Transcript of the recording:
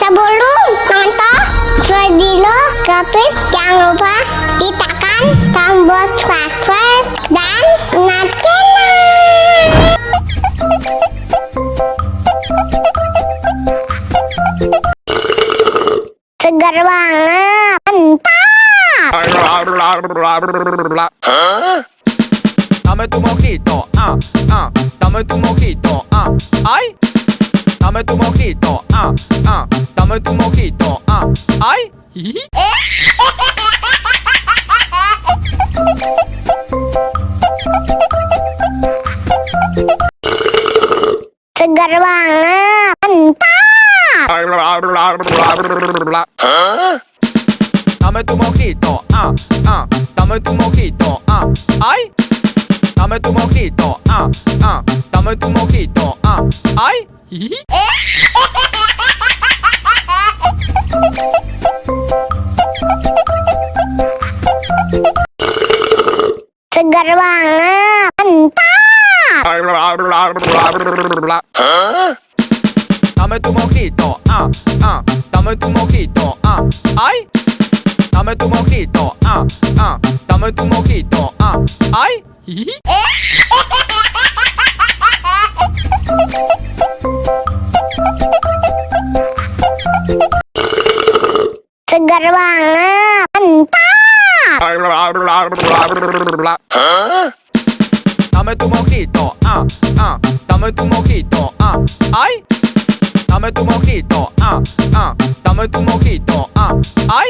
Sebelum nonton video Kapit, jangan lupa tekan tombol subscribe dan nyalakan. Segar banget, mantap. Dame tu mojito, dame tu mojito, ay. Dame tu mojito, dame tu mojito, ay. Segar banget, mantap. Dame tu mojito, dame tu mojito, ay. Dame tu mojito, dame tu mojito, ay. Segar banget, mantap. Dame tu mojito, dame tu mojito, ay. Dame tu mojito, dame tu mojito, ay. Segar banget, mantap. Dame tu mojito, dame tu mojito, ay. Dame tu mojito, dame tu mojito, ay.